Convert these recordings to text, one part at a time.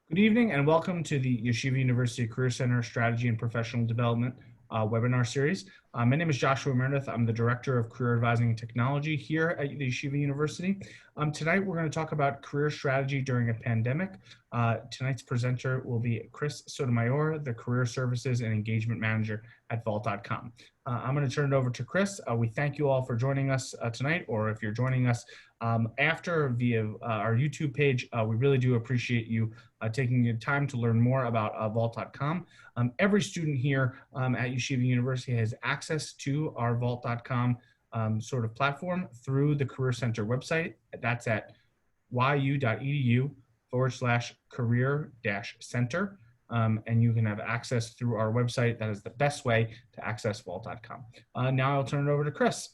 Good evening and welcome to the Yeshiva University Career Center Strategy and Professional Development webinar series. My name is Joshua Meredith. I'm the Director of Career Advising and Technology here at the Yeshiva University. Tonight we're going to talk about career strategy during a pandemic. Tonight's presenter will be Chris Sotomayor, the Career Services and Engagement Manager at Vault.com. I'm going to turn it over to Chris. We thank you all for joining us tonight, or if you're joining us after via our YouTube page, we really do appreciate you taking the time to learn more about Vault.com. Every student here at Yeshiva University has access to our Vault.com sort of platform through the Career Center website. That's at yu.edu/career-center. And you can have access through our website. That is the best way to access Vault.com. Now I'll turn it over to Chris.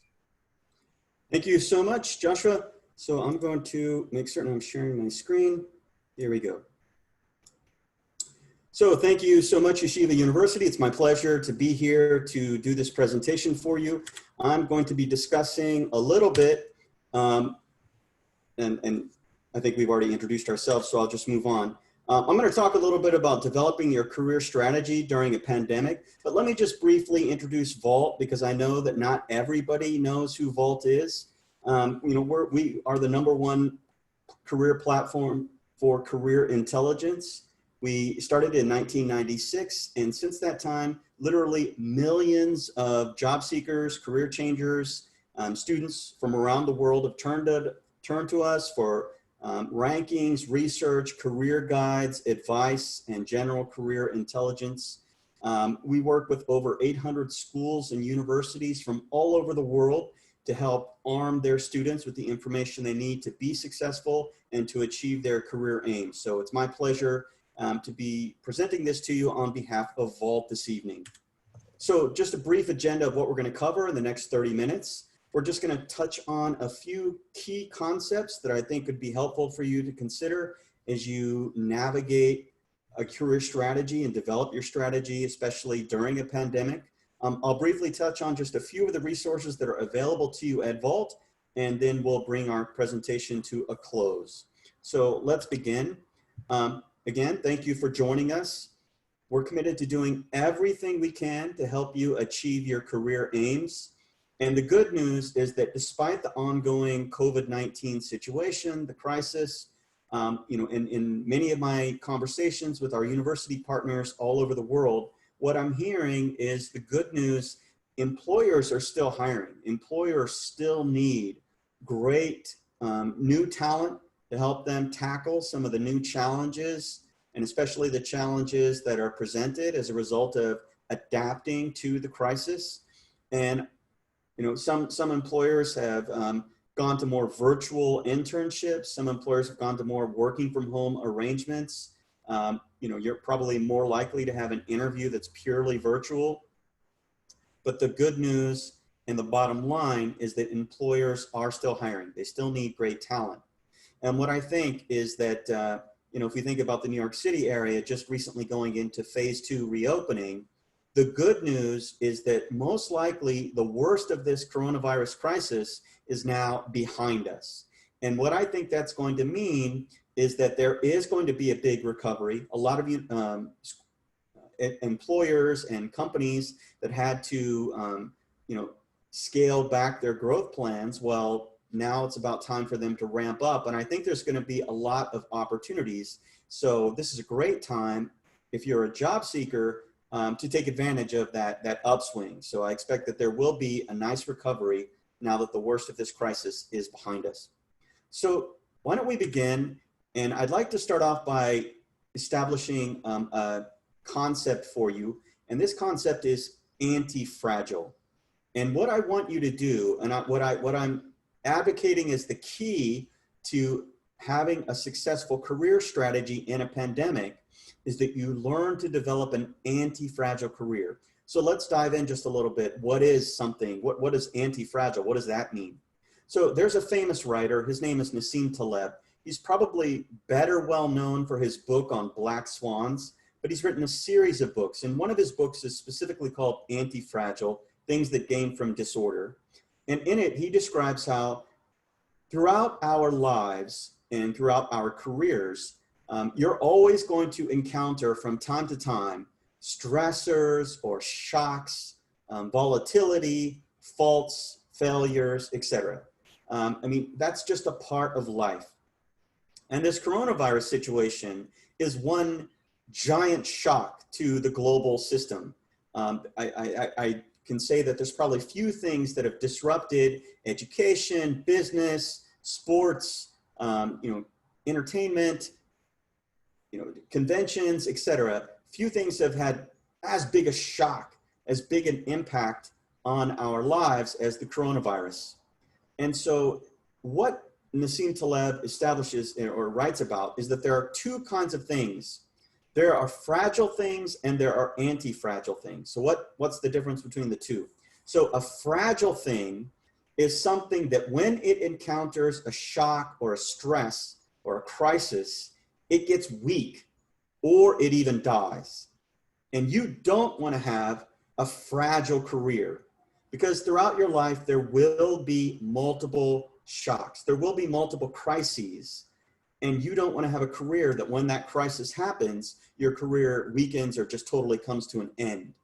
Thank you so much, Joshua. So I'm going to make certain I'm sharing my screen. Here we go. So thank you so much, Yeshiva University. It's my pleasure to be here to do this presentation for you. I'm going to be discussing a little bit, and I think we've already introduced ourselves, so I'll just move on. I'm going to talk a little bit about developing your career strategy during a pandemic, but let me just briefly introduce Vault because I know that not everybody knows who Vault is. We are the #1 career platform for career intelligence. We started in 1996, and since that time, literally millions of job seekers, career changers, students from around the world have turned to us for rankings, research, career guides, advice, and general career intelligence. We work with over 800 schools and universities from all over the world to help arm their students with the information they need to be successful and to achieve their career aims. So it's my pleasure to be presenting this to you on behalf of Vault this evening. So just a brief agenda of what we're going to cover in the next 30 minutes. We're just going to touch on a few key concepts that I think would be helpful for you to consider as you navigate a career strategy and develop your strategy, especially during a pandemic. I'll briefly touch on just a few of the resources that are available to you at Vault, and then we'll bring our presentation to a close. So let's begin. Again, thank you for joining us. We're committed to doing everything we can to help you achieve your career aims. And the good news is that despite the ongoing COVID-19 situation, the crisis, in many of my conversations with our university partners all over the world, what I'm hearing is the good news: employers are still hiring. Employers still need great new talent to help them tackle some of the new challenges, and especially the challenges that are presented as a result of adapting to the crisis. And some employers have gone to more virtual internships. Some employers have gone to more working from home arrangements. You're probably more likely to have an interview that's purely virtual. But the good news and the bottom line is that employers are still hiring. They still need great talent. And what I think is that, if we think about the New York City area just recently going into phase 2 reopening, the good news is that most likely the worst of this coronavirus crisis is now behind us. And what I think that's going to mean is that there is going to be a big recovery. A lot of employers and companies that had to, scale back their growth plans, well, now it's about time for them to ramp up. And I think there's going to be a lot of opportunities. So this is a great time, if you're a job seeker, to take advantage of that upswing. So I expect that there will be a nice recovery now that the worst of this crisis is behind us. So why don't we begin? And I'd like to start off by establishing a concept for you. And this concept is anti-fragile. And what I want you to do, and what I'm advocating is the key to having a successful career strategy in a pandemic, is that you learn to develop an anti-fragile career. So let's dive in just a little bit. What is anti-fragile? What does that mean? So there's a famous writer, his name is Nassim Taleb. He's probably better well known for his book on black swans, but he's written a series of books. And one of his books is specifically called Anti-Fragile: Things That Gain from Disorder. And in it, he describes how throughout our lives and throughout our careers, You're always going to encounter from time to time stressors or shocks, volatility, faults, failures, etc. I mean, that's just a part of life. And this coronavirus situation is one giant shock to the global system. I can say that there's probably few things that have disrupted education, business, sports, entertainment, conventions, etc. Few things have had as big a shock, as big an impact on our lives as the coronavirus. And so what Nassim Taleb establishes or writes about is that there are two kinds of things. There are fragile things and there are anti-fragile things. So what's the difference between the two? So a fragile thing is something that when it encounters a shock or a stress or a crisis, it gets weak or it even dies. And you don't want to have a fragile career, because throughout your life, there will be multiple shocks. There will be multiple crises. And you don't want to have a career that when that crisis happens, your career weakens or just totally comes to an end.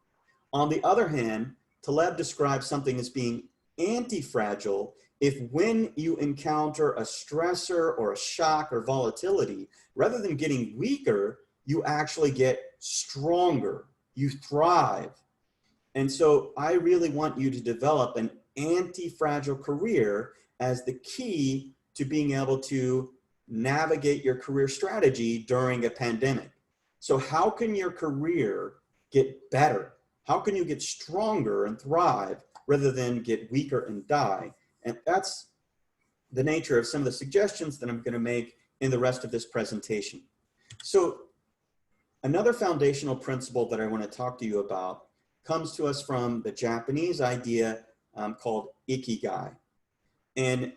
On the other hand, Taleb describes something as being anti-fragile if when you encounter a stressor or a shock or volatility, rather than getting weaker, you actually get stronger, you thrive. And so I really want you to develop an anti-fragile career as the key to being able to navigate your career strategy during a pandemic. So how can your career get better? How can you get stronger and thrive rather than get weaker and die? And that's the nature of some of the suggestions that I'm going to make in the rest of this presentation. So another foundational principle that I want to talk to you about comes to us from the Japanese idea called Iki Guy. And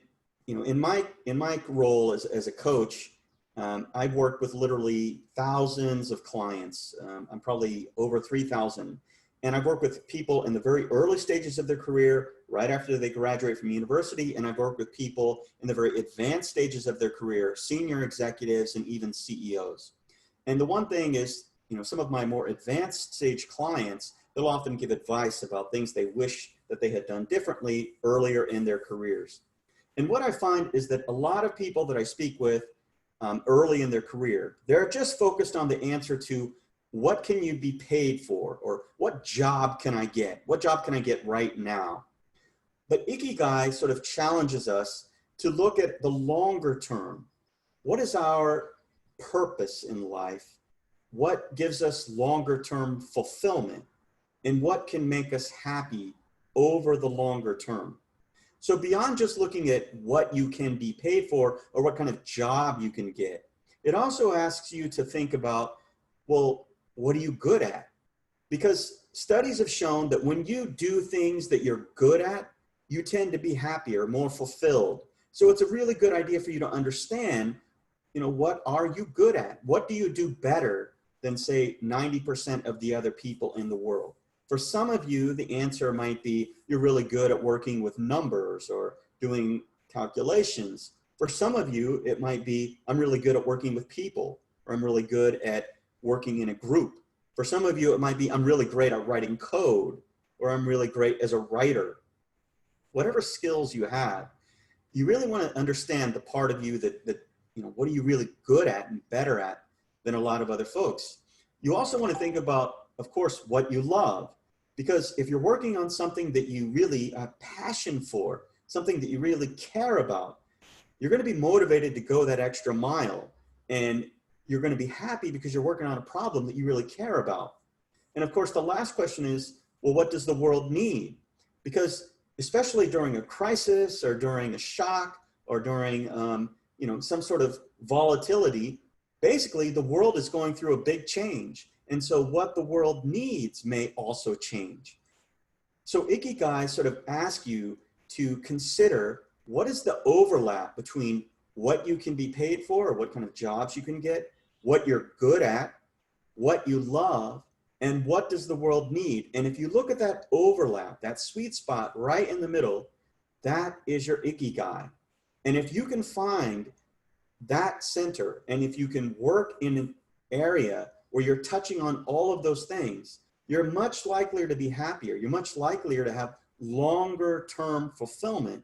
in my role as a coach, I've worked with literally thousands of clients. I'm probably over 3,000. And I've worked with people in the very early stages of their career, right after they graduate from university. And I've worked with people in the very advanced stages of their career, senior executives and even CEOs. And the one thing is, some of my more advanced stage clients, they'll often give advice about things they wish that they had done differently earlier in their careers. And what I find is that a lot of people that I speak with early in their career, they're just focused on the answer to what can you be paid for, or what job can I get? What job can I get right now? But Iki Guy sort of challenges us to look at the longer term. What is our purpose in life? What gives us longer term fulfillment? And what can make us happy over the longer term? So beyond just looking at what you can be paid for or what kind of job you can get, it also asks you to think about, well, what are you good at? Because studies have shown that when you do things that you're good at, you tend to be happier, more fulfilled. So it's a really good idea for you to understand, what are you good at? What do you do better than, say, 90% of the other people in the world? For some of you, the answer might be you're really good at working with numbers or doing calculations. For some of you, it might be I'm really good at working with people, or I'm really good at working in a group. For some of you, it might be I'm really great at writing code, or I'm really great as a writer. Whatever skills you have, you really want to understand the part of you that what are you really good at and better at than a lot of other folks. You also want to think about, of course, what you love. Because if you're working on something that you really have passion for, something that you really care about, you're going to be motivated to go that extra mile. And you're going to be happy because you're working on a problem that you really care about. And of course, the last question is, well, what does the world need? Because especially during a crisis or during a shock or during some sort of volatility, basically the world is going through a big change. And so what the world needs may also change. So Iki Guy sort of asks you to consider what is the overlap between what you can be paid for, or what kind of jobs you can get, what you're good at, what you love, and what does the world need? And if you look at that overlap, that sweet spot right in the middle, that is your Iki Guy. And if you can find that center, and if you can work in an area where you're touching on all of those things, you're much likelier to be happier. You're much likelier to have longer term fulfillment.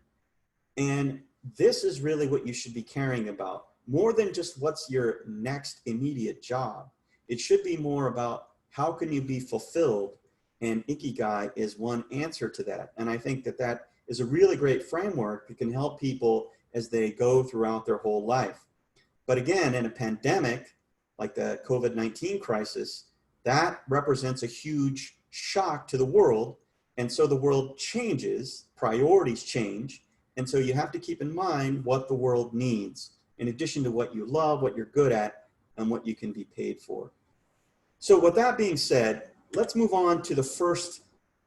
And this is really what you should be caring about, more than just what's your next immediate job. It should be more about how can you be fulfilled, and Iki Guy is one answer to that. And I think that that is a really great framework that can help people as they go throughout their whole life. But again, in a pandemic like the COVID-19 crisis, that represents a huge shock to the world. And so the world changes, priorities change. And so you have to keep in mind what the world needs, in addition to what you love, what you're good at, and what you can be paid for. So with that being said, let's move on to the first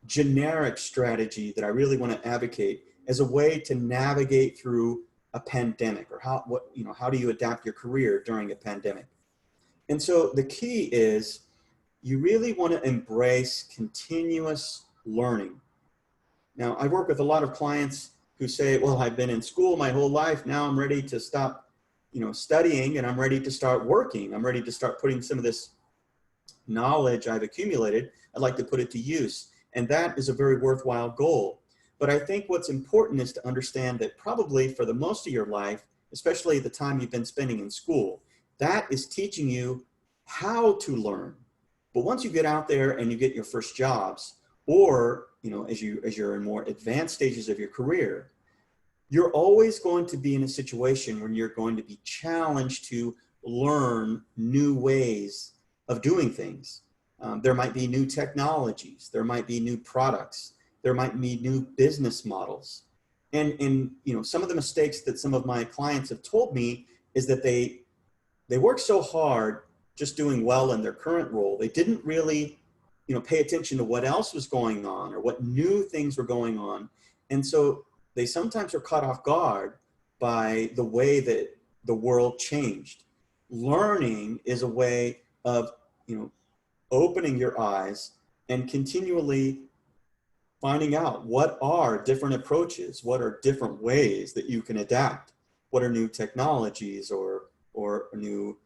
generic strategy that I really want to advocate as a way to navigate through a pandemic, or how do you adapt your career during a pandemic? And so the key is you really want to embrace continuous learning. Now, I work with a lot of clients who say, well, I've been in school my whole life. Now I'm ready to stop, studying, and I'm ready to start working. I'm ready to start putting some of this knowledge I've accumulated. I'd like to put it to use. And that is a very worthwhile goal. But I think what's important is to understand that probably for the most of your life, especially the time you've been spending in school, that is teaching you how to learn. But once you get out there and you get your first jobs, or as you're in more advanced stages of your career, you're always going to be in a situation where you're going to be challenged to learn new ways of doing things. There might be new technologies, there might be new products, there might be new business models. And some of the mistakes that some of my clients have told me is that they work so hard just doing well in their current role. They didn't really pay attention to what else was going on or what new things were going on. And so they sometimes are caught off guard by the way that the world changed. Learning is a way of opening your eyes and continually finding out what are different approaches, what are different ways that you can adapt, what are new technologies or new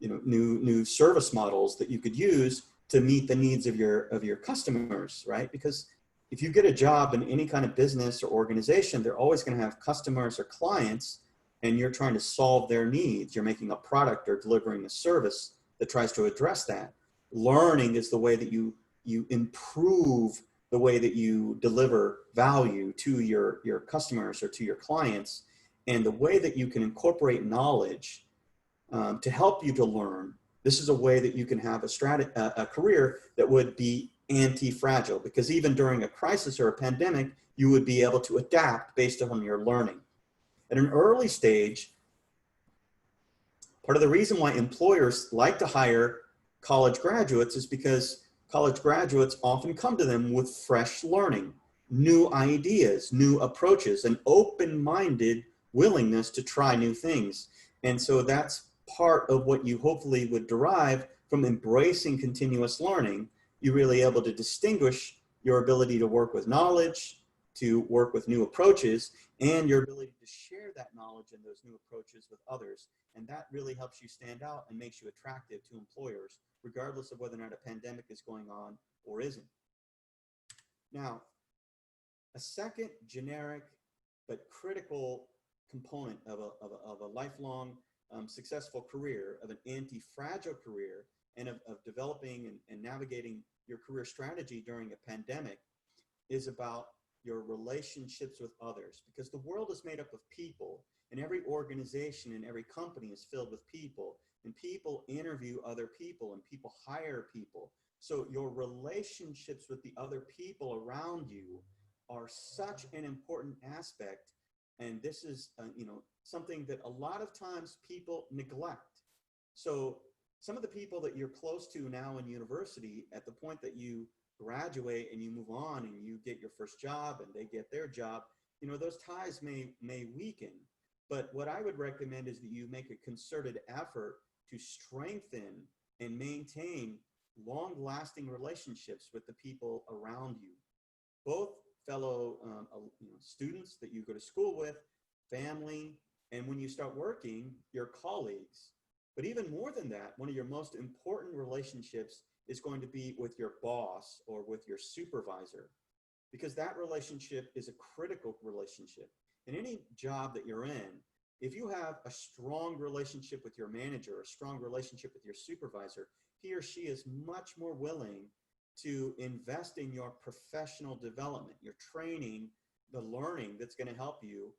new service models that you could use to meet the needs of your customers, right? Because if you get a job in any kind of business or organization, they're always going to have customers or clients, and you're trying to solve their needs. You're making a product or delivering a service that tries to address that. Learning is the way that you improve the way that you deliver value to your customers or to your clients, and the way that you can incorporate knowledge to help you to learn. This is a way that you can have a career that would be anti-fragile, because even during a crisis or a pandemic, you would be able to adapt based on your learning. At an early stage, part of the reason why employers like to hire college graduates is because college graduates often come to them with fresh learning, new ideas, new approaches, an open-minded willingness to try new things. And so that's part of what you hopefully would derive from embracing continuous learning. You're really able to distinguish your ability to work with knowledge, to work with new approaches, and your ability to share that knowledge and those new approaches with others. And that really helps you stand out and makes you attractive to employers, regardless of whether or not a pandemic is going on or isn't. Now, a second generic but critical component of a lifelong successful career, of an anti-fragile career, and of developing and navigating your career strategy during a pandemic is about your relationships with others, because the world is made up of people, and every organization and every company is filled with people, and people interview other people, and people hire people. So your relationships with the other people around you are such an important aspect. And this is, something that a lot of times people neglect. So some of the people that you're close to now in university, at the point that you graduate and you move on and you get your first job and they get their job, those ties may weaken. But what I would recommend is that you make a concerted effort to strengthen and maintain long-lasting relationships with the people around you, both fellow students that you go to school with, family, And when you start working, your colleagues. But even more than that, one of your most important relationships is going to be with your boss or with your supervisor, because that relationship is a critical relationship. In any job that you're in, if you have a strong relationship with your manager, a strong relationship with your supervisor, he or she is much more willing to invest in your professional development, your training, the learning that's going to help you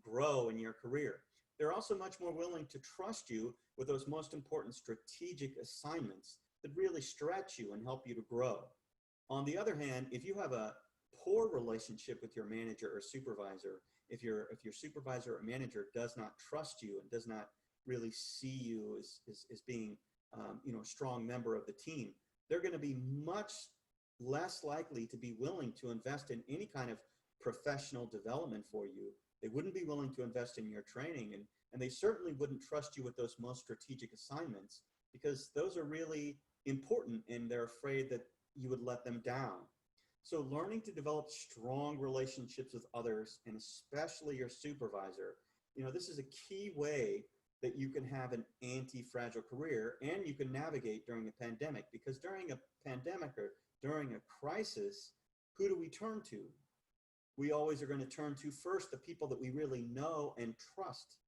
grow in your career. They're also much more willing to trust you with those most important strategic assignments that really stretch you and help you to grow. On the other hand, if you have a poor relationship with your manager or supervisor, if your supervisor or manager does not trust you and does not really see you as being a strong member of the team, they're going to be much less likely to be willing to invest in any kind of professional development for you. They wouldn't be willing to invest in your training, and they certainly wouldn't trust you with those most strategic assignments, because those are really important and they're afraid that you would let them down. So learning to develop strong relationships with others, and especially your supervisor, this is a key way that you can have an anti-fragile career, and you can navigate during a pandemic, because during a pandemic or during a crisis, who do we turn to? We always are going to turn to first the people that we really know and trust.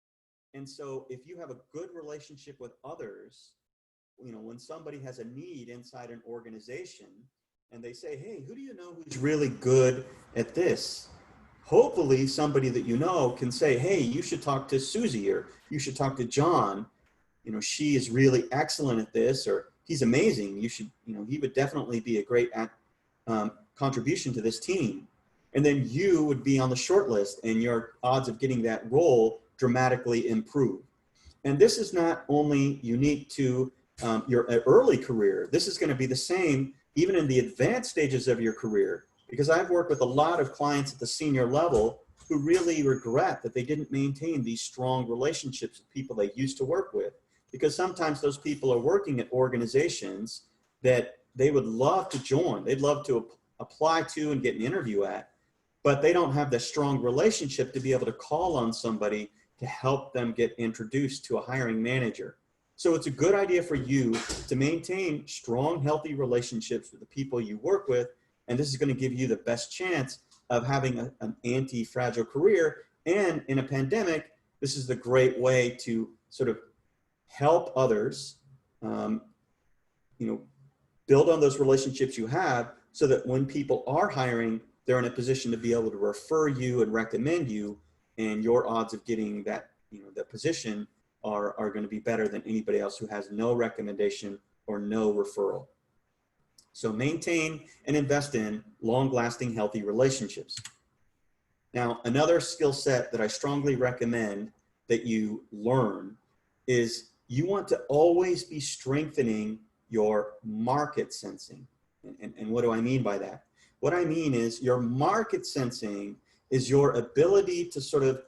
And so if you have a good relationship with others, when somebody has a need inside an organization and they say, hey, who do you know who's really good at this? Hopefully somebody that you know can say, hey, you should talk to Susie, or you should talk to John. She is really excellent at this, or he's amazing. You should, he would definitely be a great contribution to this team. And then you would be on the short list, and your odds of getting that role dramatically improve. And this is not only unique to your early career. This is going to be the same even in the advanced stages of your career, because I've worked with a lot of clients at the senior level who really regret that they didn't maintain these strong relationships with people they used to work with, because sometimes those people are working at organizations that they would love to join. They'd love to apply to and get an interview at, but they don't have the strong relationship to be able to call on somebody to help them get introduced to a hiring manager. So it's a good idea for you to maintain strong, healthy relationships with the people you work with, and this is going to give you the best chance of having an anti-fragile career. And in a pandemic, this is the great way to sort of help others, build on those relationships you have, so that when people are hiring, they're in a position to be able to refer you and recommend you, and your odds of getting that, that position are going to be better than anybody else who has no recommendation or no referral. So maintain and invest in long-lasting, healthy relationships. Now, another skill set that I strongly recommend that you learn is you want to always be strengthening your market sensing. And what do I mean by that? What I mean is your market sensing is your ability to sort of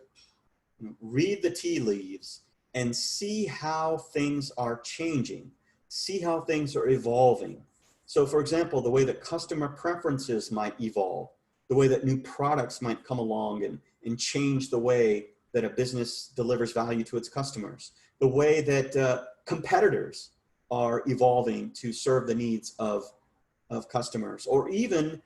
read the tea leaves and see how things are changing, see how things are evolving. So for example, the way that customer preferences might evolve, the way that new products might come along and change the way that a business delivers value to its customers, the way that competitors are evolving to serve the needs of customers, or even,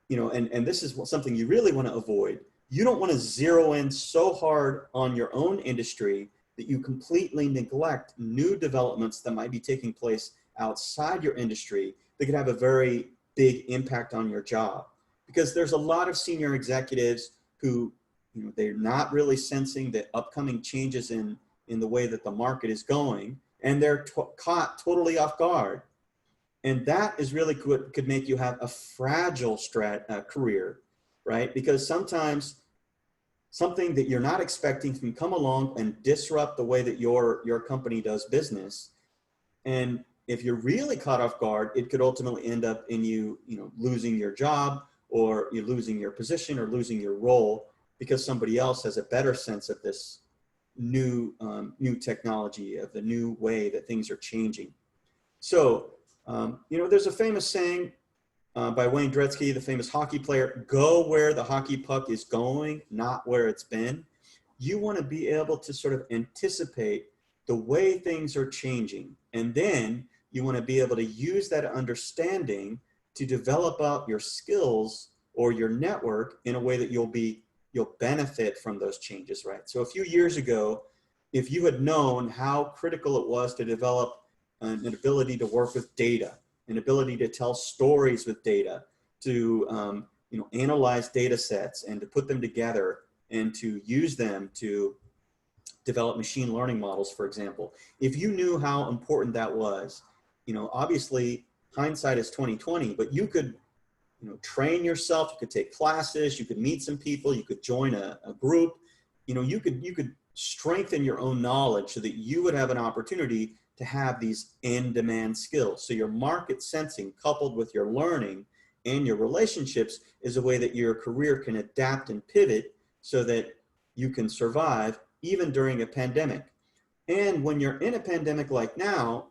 and this is something you really want to avoid. You don't want to zero in so hard on your own industry that you completely neglect new developments that might be taking place outside your industry that could have a very big impact on your job. Because there's a lot of senior executives who, they're not really sensing the upcoming changes in the way that the market is going, and they're caught totally off guard. And that is really could make you have a fragile career, right? Because sometimes something that you're not expecting can come along and disrupt the way that your company does business. And if you're really caught off guard, it could ultimately end up in you losing your job, or you losing your position, or losing your role, because somebody else has a better sense of this new technology, of the new way that things are changing. So, there's a famous saying by Wayne Gretzky, the famous hockey player: go where the hockey puck is going, not where it's been. you want to be able to sort of anticipate the way things are changing. And then you want to be able to use that understanding to develop out your skills or your network in a way that you'll benefit from those changes, right? So a few years ago, if you had known how critical it was to develop an ability to work with data, an ability to tell stories with data, to analyze data sets and to put them together and to use them to develop machine learning models, for example. If you knew how important that was, obviously hindsight is 2020, but you could, train yourself, you could take classes, you could meet some people, you could join a group, you could strengthen your own knowledge so that you would have an opportunity to have these in-demand skills. So your market sensing coupled with your learning and your relationships is a way that your career can adapt and pivot so that you can survive even during a pandemic. And when you're in a pandemic like now,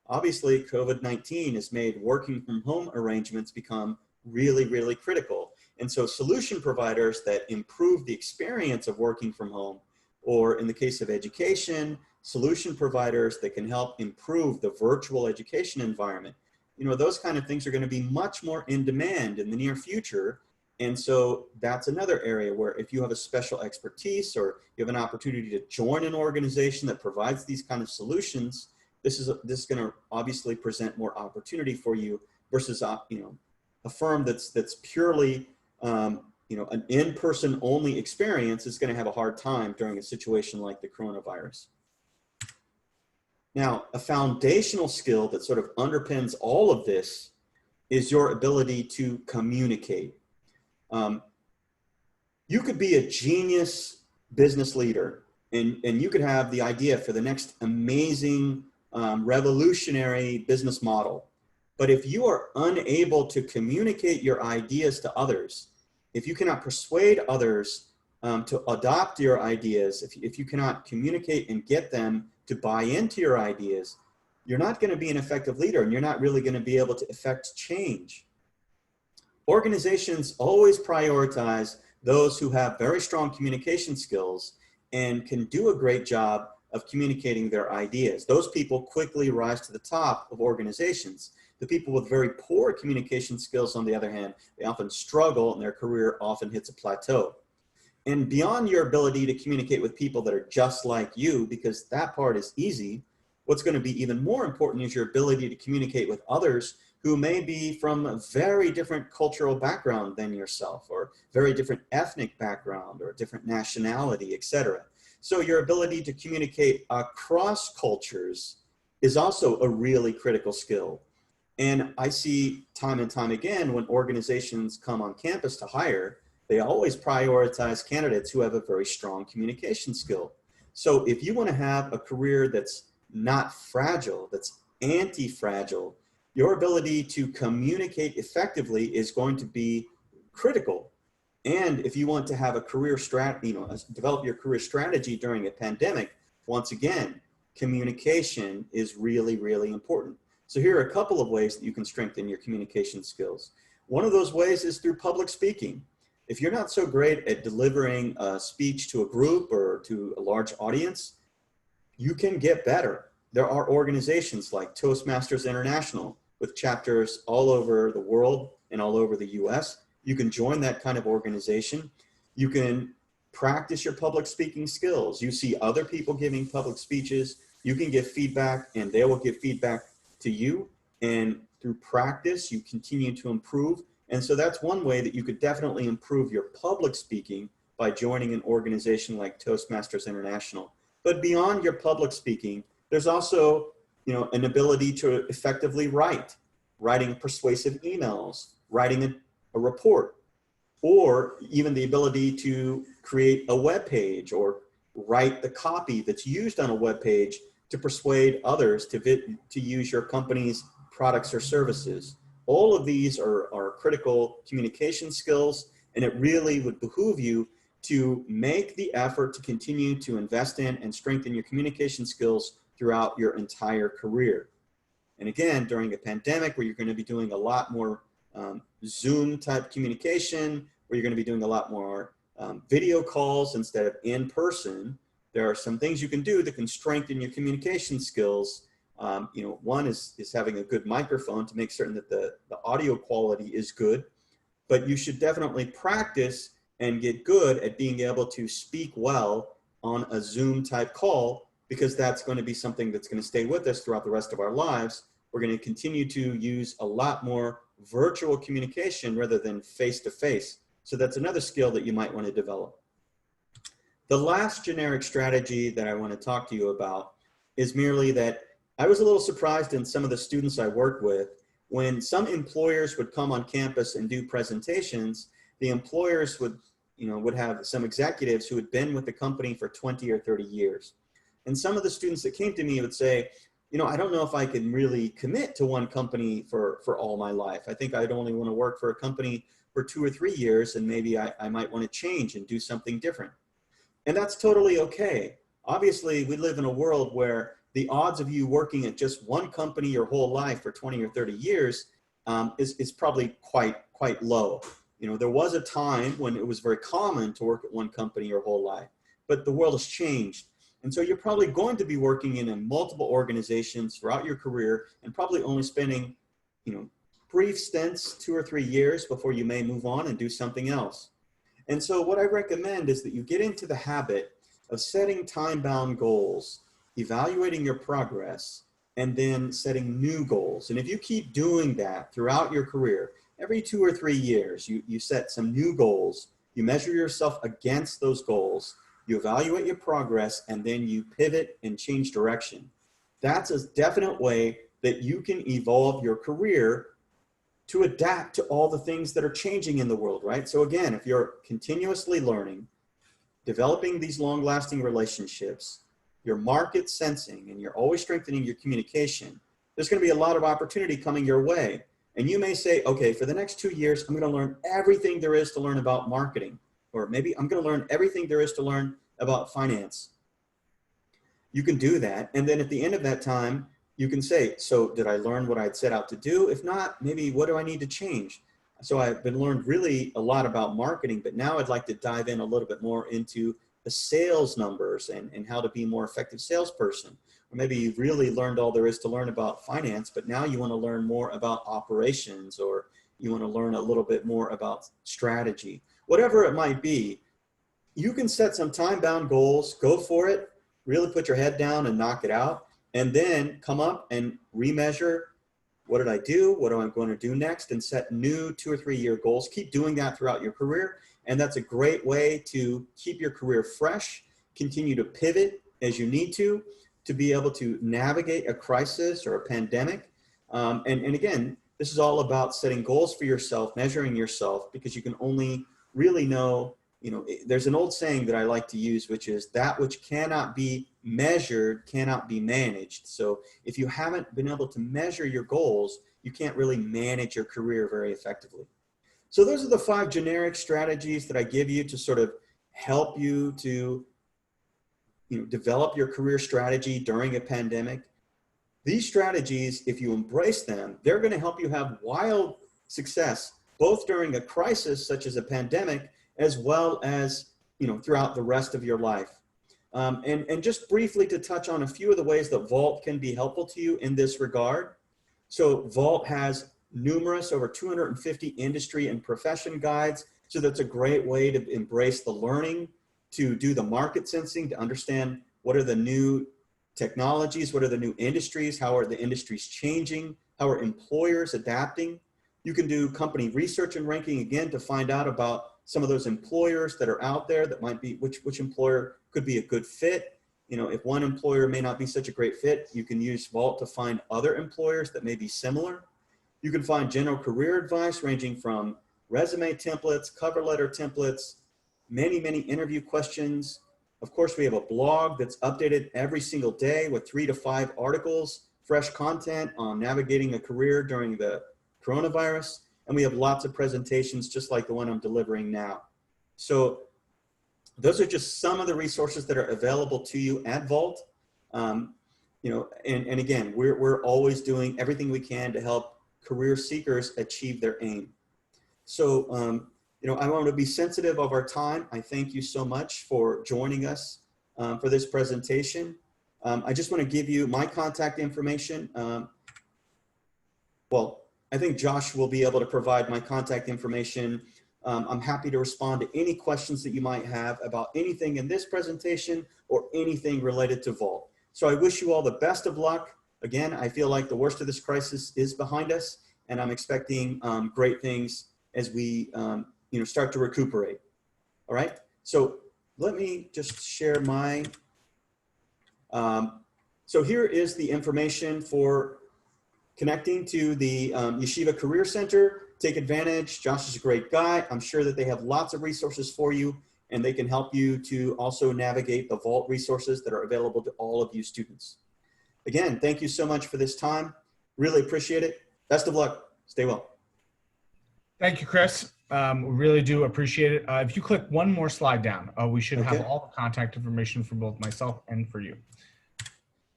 obviously COVID-19 has made working from home arrangements become really, really critical. And so solution providers that improve the experience of working from home, or in the case of education, solution providers that can help improve the virtual education environment, those kind of things are going to be much more in demand in the near future. And so that's another area where if you have a special expertise or you have an opportunity to join an organization that provides these kind of solutions, this is going to obviously present more opportunity for you versus a firm that's purely an in-person only experience is going to have a hard time during a situation like the coronavirus. Now, a foundational skill that sort of underpins all of this is your ability to communicate. You could be a genius business leader and you could have the idea for the next amazing revolutionary business model. But if you are unable to communicate your ideas to others, if you cannot persuade others to adopt your ideas, if you cannot communicate and get them to buy into your ideas, you're not going to be an effective leader and you're not really going to be able to effect change. Organizations always prioritize those who have very strong communication skills and can do a great job of communicating their ideas. Those people quickly rise to the top of organizations. The people with very poor communication skills, on the other hand, they often struggle and their career often hits a plateau. And beyond your ability to communicate with people that are just like you, because that part is easy, what's going to be even more important is your ability to communicate with others who may be from a very different cultural background than yourself, or very different ethnic background, or different nationality, etc. So your ability to communicate across cultures is also a really critical skill. And I see time and time again when organizations come on campus to hire, they always prioritize candidates who have a very strong communication skill. So if you want to have a career that's not fragile, that's anti-fragile, your ability to communicate effectively is going to be critical. And if you want to have a career strategy, develop your career strategy during a pandemic, once again, communication is really, really important. So here are a couple of ways that you can strengthen your communication skills. One of those ways is through public speaking. If you're not so great at delivering a speech to a group or to a large audience, you can get better. There are organizations like Toastmasters International with chapters all over the world and all over the US. You can join that kind of organization. You can practice your public speaking skills. You see other people giving public speeches, you can give feedback and they will give feedback to you. And through practice, you continue to improve. And so that's one way that you could definitely improve your public speaking by joining an organization like Toastmasters International. But beyond your public speaking, there's also, an ability to effectively writing persuasive emails, writing a report, or even the ability to create a web page or write the copy that's used on a web page to persuade others to use your company's products or services. All of these are critical communication skills, and it really would behoove you to make the effort to continue to invest in and strengthen your communication skills throughout your entire career. And again, during a pandemic where you're going to be doing a lot more Zoom type communication, where you're going to be doing a lot more video calls instead of in person, there are some things you can do that can strengthen your communication skills. One is having a good microphone to make certain that the audio quality is good, but you should definitely practice and get good at being able to speak well on a Zoom type call, because that's going to be something that's going to stay with us throughout the rest of our lives. We're going to continue to use a lot more virtual communication rather than face-to-face. So that's another skill that you might want to develop. The last generic strategy that I want to talk to you about is merely that I was a little surprised in some of the students I worked with when some employers would come on campus and do presentations. The employers would have some executives who had been with the company for 20 or 30 years. And some of the students that came to me would say, I don't know if I can really commit to one company for all my life. I think I'd only want to work for a company for 2 or 3 years, and maybe I might want to change and do something different. And that's totally okay. Obviously, we live in a world where the odds of you working at just one company your whole life for 20 or 30 years is probably quite low. There was a time when it was very common to work at one company your whole life, but the world has changed. And so you're probably going to be working in multiple organizations throughout your career, and probably only spending, brief stints, 2 or 3 years before you may move on and do something else. And so what I recommend is that you get into the habit of setting time-bound goals, evaluating your progress, and then setting new goals. And if you keep doing that throughout your career, every 2 or 3 years, you set some new goals, you measure yourself against those goals, you evaluate your progress, and then you pivot and change direction. That's a definite way that you can evolve your career to adapt to all the things that are changing in the world, right? So again, if you're continuously learning, developing these long-lasting relationships, you're market sensing, and you're always strengthening your communication, there's going to be a lot of opportunity coming your way. And you may say, okay, for the next 2 years, I'm going to learn everything there is to learn about marketing. Or maybe I'm going to learn everything there is to learn about finance. You can do that. And then at the end of that time, you can say, so did I learn what I'd set out to do? If not, maybe what do I need to change? So I've been learned really a lot about marketing, but now I'd like to dive in a little bit more into the sales numbers and how to be a more effective salesperson. Or maybe you've really learned all there is to learn about finance, but now you want to learn more about operations, or you want to learn a little bit more about strategy. Whatever it might be, you can set some time-bound goals, go for it, really put your head down and knock it out, and then come up and remeasure, what did I do? What am I going to do next? And set new 2 or 3 year goals. Keep doing that throughout your career. And that's a great way to keep your career fresh, continue to pivot as you need to be able to navigate a crisis or a pandemic. And again, this is all about setting goals for yourself, measuring yourself, because you can only really know, there's an old saying that I like to use, which is that which cannot be measured cannot be managed. So if you haven't been able to measure your goals, you can't really manage your career very effectively. So those are the 5 generic strategies that I give you to sort of help you to develop your career strategy during a pandemic. These strategies, if you embrace them, they're going to help you have wild success, both during a crisis such as a pandemic, as well as throughout the rest of your life. And just briefly to touch on a few of the ways that Vault can be helpful to you in this regard. So Vault has numerous, over 250 industry and profession guides. So that's a great way to embrace the learning, to do the market sensing, to understand what are the new technologies, what are the new industries, how are the industries changing, how are employers adapting. You can do company research and ranking, again, to find out about some of those employers that are out there that might be, which employer could be a good fit. If one employer may not be such a great fit, you can use Vault to find other employers that may be similar. You can find general career advice ranging from resume templates, cover letter templates, many interview questions. Of course, we have a blog that's updated every single day with 3 to 5 articles, fresh content on navigating a career during the coronavirus. And we have lots of presentations just like the one I'm delivering now. So those are just some of the resources that are available to you at Vault. And again, we're always doing everything we can to help career seekers achieve their aim. So I want to be sensitive of our time. I thank you so much for joining us for this presentation. I just want to give you my contact information. Well, I think Josh will be able to provide my contact information. I'm happy to respond to any questions that you might have about anything in this presentation or anything related to Vault. So I wish you all the best of luck. Again, I feel like the worst of this crisis is behind us, and I'm expecting great things as we start to recuperate. All right, so let me just share my, so here is the information for connecting to the Yeshiva Career Center. Take advantage. Josh is a great guy. I'm sure that they have lots of resources for you, and they can help you to also navigate the Vault resources that are available to all of you students. Again, thank you so much for this time. Really appreciate it. Best of luck. Stay well. Thank you, Chris. We really do appreciate it. If you click one more slide down, we should have all the contact information for both myself and for you.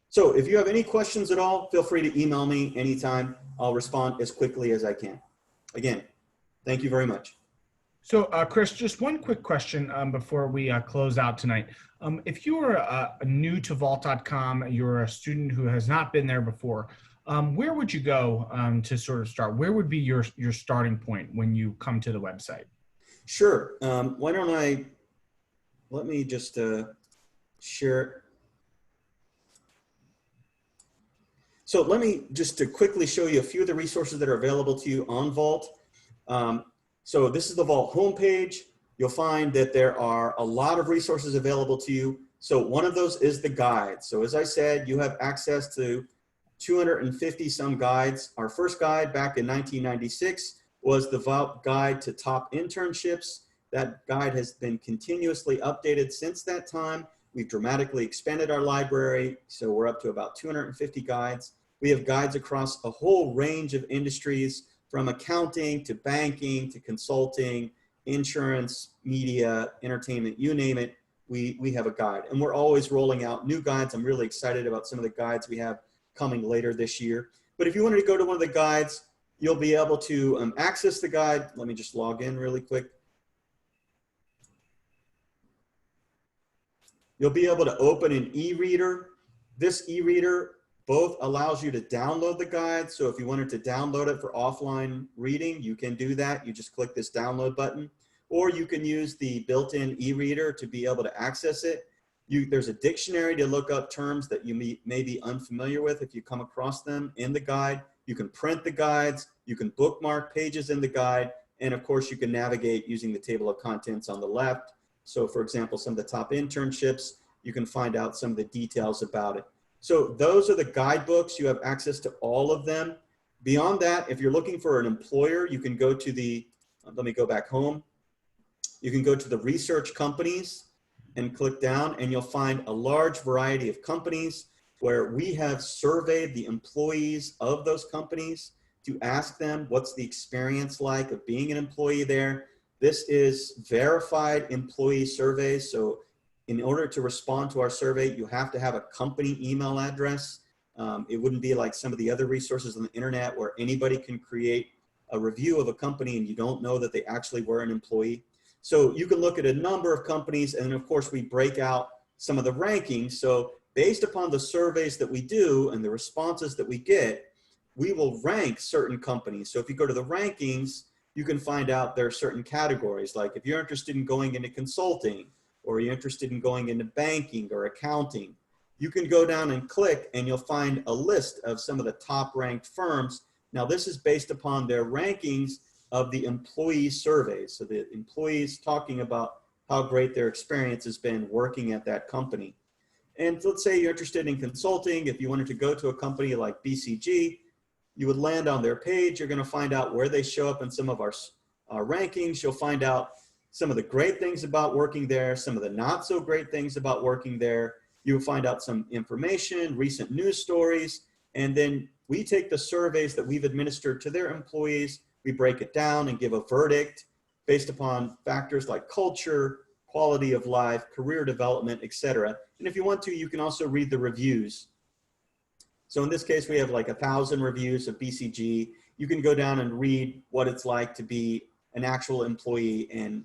So if you have any questions at all, feel free to email me anytime. I'll respond as quickly as I can. Again, thank you very much. So Chris, just one quick question before we close out tonight. If you are new to vault.com, you're a student who has not been there before, where would you go to sort of start? Where would be your starting point when you come to the website? Sure. Why don't let me just share. So let me just to quickly show you a few of the resources that are available to you on Vault. So this is the Vault homepage. You'll find that there are a lot of resources available to you. So one of those is the guide. So as I said, you have access to 250 some guides. Our first guide back in 1996 was the Vault Guide to Top Internships. That guide has been continuously updated since that time. We've dramatically expanded our library, so we're up to about 250 guides. We have guides across a whole range of industries, from accounting to banking to consulting, insurance, media, entertainment, you name it, we have a guide. And we're always rolling out new guides. I'm really excited about some of the guides we have coming later this year. But if you wanted to go to one of the guides, you'll be able to access the guide. Let me just log in really quick. You'll be able to open an e-reader. This e-reader both allows you to download the guide. So if you wanted to download it for offline reading, you can do that. You just click this download button, or you can use the built-in e-reader to be able to access it. There's a dictionary to look up terms that you may be unfamiliar with if you come across them in the guide. You can print the guides, you can bookmark pages in the guide, and of course you can navigate using the table of contents on the left. So for example, some of the top internships, you can find out some of the details about it. So those are the guidebooks. You have access to all of them. Beyond that, if you're looking for an employer, you can go to the, let me go back home. You can go to the research companies and click down, and you'll find a large variety of companies where we have surveyed the employees of those companies to ask them what's the experience like of being an employee there. This is verified employee surveys. So in order to respond to our survey, you have to have a company email address. It wouldn't be like some of the other resources on the internet where anybody can create a review of a company and you don't know that they actually were an employee. So you can look at a number of companies, and of course we break out some of the rankings. So based upon the surveys that we do and the responses that we get, we will rank certain companies. So if you go to the rankings, you can find out there are certain categories. Like if you're interested in going into consulting, or you're interested in going into banking or accounting, you can go down and click and you'll find a list of some of the top ranked firms. Now this is based upon their rankings of the employee surveys. So the employees talking about how great their experience has been working at that company. And let's say you're interested in consulting. If you wanted to go to a company like BCG, you would land on their page. You're going to find out where they show up in some of our rankings. You'll find out some of the great things about working there, some of the not so great things about working there. You'll find out some information, recent news stories, and then we take the surveys that we've administered to their employees, we break it down and give a verdict based upon factors like culture, quality of life, career development, etc. And if you want to, you can also read the reviews. So in this case, we have like 1,000 reviews of BCG. You can go down and read what it's like to be an actual employee. And,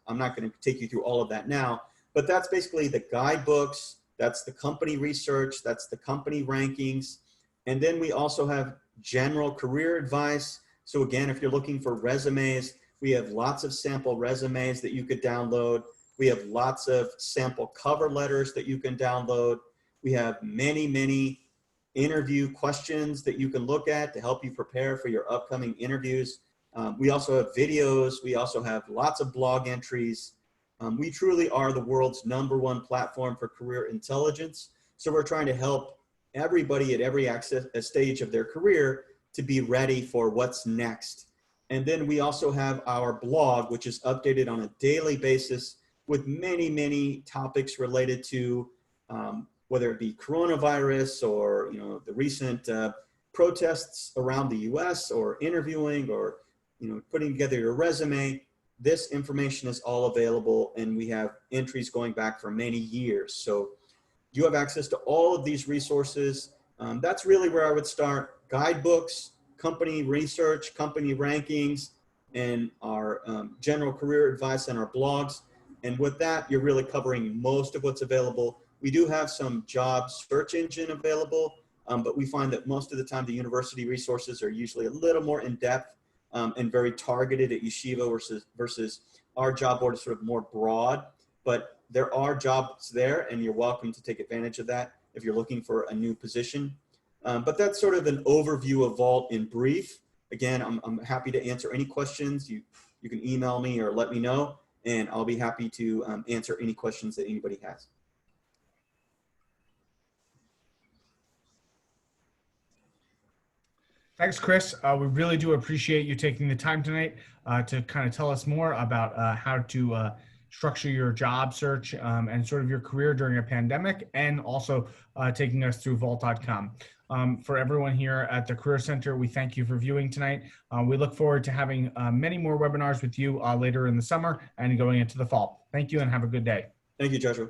I'm not going to take you through all of that now, but that's basically the guidebooks. That's the company research. That's the company rankings. And then we also have general career advice. So again, if you're looking for resumes, we have lots of sample resumes that you could download. We have lots of sample cover letters that you can download. We have many, many interview questions that you can look at to help you prepare for your upcoming interviews. We also have videos. We also have lots of blog entries. We truly are the world's #1 platform for career intelligence. So we're trying to help everybody at every stage of their career to be ready for what's next. And then we also have our blog, which is updated on a daily basis with many, many topics related to whether it be coronavirus or the recent protests around the US, or interviewing, or putting together your resume. This information is all available, and we have entries going back for many years. So you have access to all of these resources. That's really where I would start: guidebooks, company research, company rankings, and our general career advice and our blogs. And with that, you're really covering most of what's available. We do have some job search engine available, but we find that most of the time the university resources are usually a little more in-depth and very targeted at yeshiva versus our job board is sort of more broad. But there are jobs there, and you're welcome to take advantage of that if you're looking for a new position. But that's sort of an overview of Vault in brief. Again, I'm happy to answer any questions. You can email me or let me know, and I'll be happy to answer any questions that anybody has. Thanks, Chris. We really do appreciate you taking the time tonight to kind of tell us more about how to structure your job search and sort of your career during a pandemic, and also taking us through Vault.com. For everyone here at the Career Center, we thank you for viewing tonight. We look forward to having many more webinars with you later in the summer and going into the fall. Thank you, and have a good day. Thank you, Joshua.